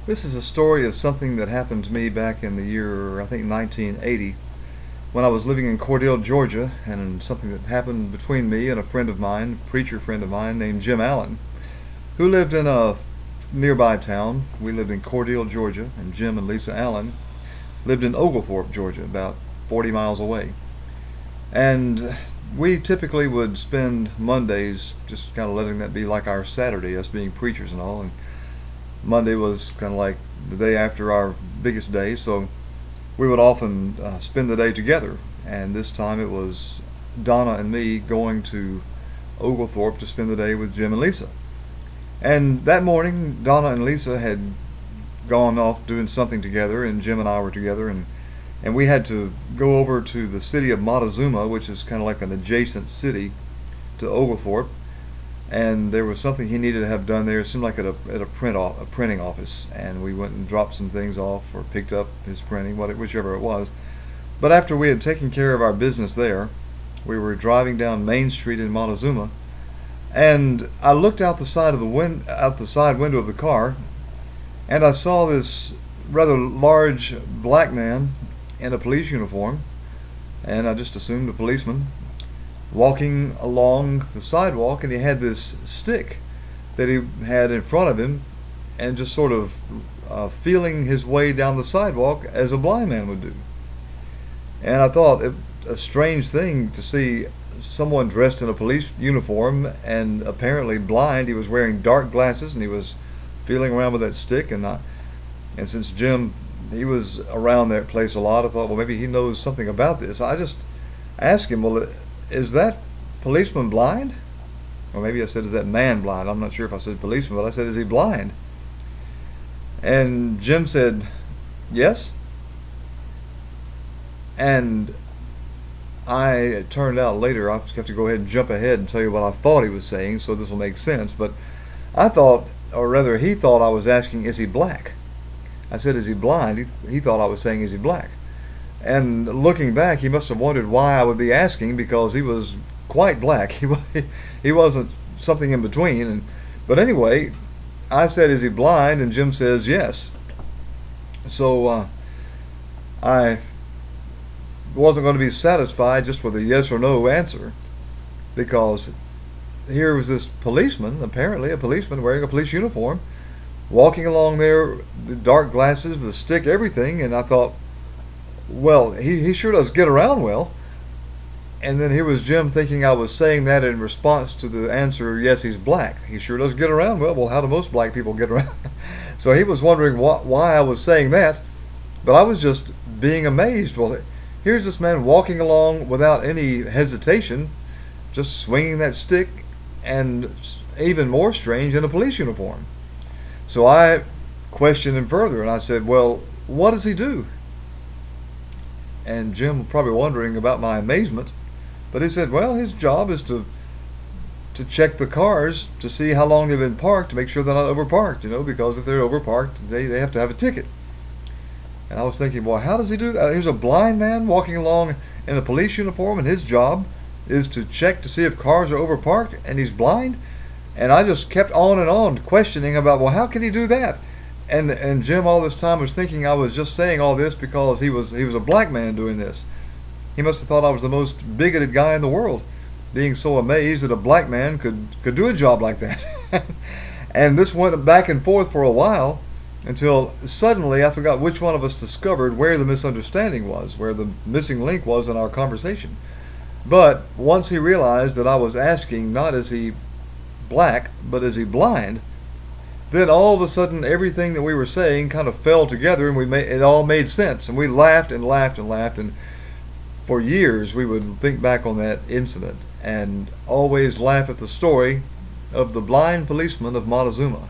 This is a story of something that happened to me back in the year, I think, 1980, when I was living in Cordele, Georgia, and something that happened between me and a friend of mine, a preacher friend of mine named Jim Allen, who lived in a nearby town. We lived in Cordele, Georgia, and Jim and Lisa Allen lived in Oglethorpe, Georgia, about 40 miles away. And we typically would spend Mondays just kind of letting that be like our Saturday, us being preachers and all. And Monday was kind of like the day after our biggest day, so we would often spend the day together. And this time it was Donna and me going to Oglethorpe to spend the day with Jim and Lisa. And that morning, Donna and Lisa had gone off doing something together, and Jim and I were together, and we had to go over to the city of Montezuma, which is kind of like an adjacent city to Oglethorpe. And there was something he needed to have done there. It seemed like at a printing office, and we went and dropped some things off or picked up his printing, whichever it was. But after we had taken care of our business there, we were driving down Main Street in Montezuma, and I looked out the side window of the car, and I saw this rather large black man in a police uniform, and I just assumed a policeman, walking along the sidewalk, and he had this stick that he had in front of him, and just sort of feeling his way down the sidewalk as a blind man would do. And I thought it a strange thing to see someone dressed in a police uniform and apparently blind. He was wearing dark glasses, and he was feeling around with that stick. And since Jim, he was around that place a lot, I thought, well, maybe he knows something about this. I just asked him, well, is that policeman blind? Or maybe I said, is that man blind? I'm not sure if I said policeman, but I said, is he blind? And Jim said, yes. And it turned out later, I'll have to go ahead and jump ahead and tell you what I thought he was saying, so this will make sense. But I thought, or rather he thought I was asking, is he black? I said, is he blind? He thought I was saying, is he black? And looking back, he must have wondered why I would be asking, because he was quite black. He wasn't something in between. But anyway, I said, is he blind? And Jim says, yes. So I wasn't going to be satisfied just with a yes or no answer, because here was this policeman, apparently a policeman wearing a police uniform, walking along there, the dark glasses, the stick, everything. And I thought, well, he sure does get around well. And then here was Jim thinking I was saying that in response to the answer, yes, he's black. He sure does get around well. Well, how do most black people get around? So he was wondering why I was saying that, but I was just being amazed. Well, here's this man walking along without any hesitation, just swinging that stick, and even more strange, in a police uniform. So I questioned him further, and I said, well, what does he do? And Jim was probably wondering about my amazement, but he said, well, his job is to check the cars to see how long they've been parked, to make sure they're not overparked, because if they're overparked, they have to have a ticket. And I was thinking, well, how does he do that? Here's a blind man walking along in a police uniform, and his job is to check to see if cars are overparked, and he's blind? And I just kept on and on questioning about, well, how can he do that? And Jim all this time was thinking I was just saying all this because he was a black man doing this. He must have thought I was the most bigoted guy in the world, being so amazed that a black man could do a job like that. And this went back and forth for a while, until suddenly I forgot which one of us discovered where the misunderstanding was, where the missing link was in our conversation. But once he realized that I was asking not is he black, but is he blind, then all of a sudden everything that we were saying kind of fell together, and it all made sense, and we laughed and laughed and laughed. And for years we would think back on that incident and always laugh at the story of the blind policeman of Montezuma.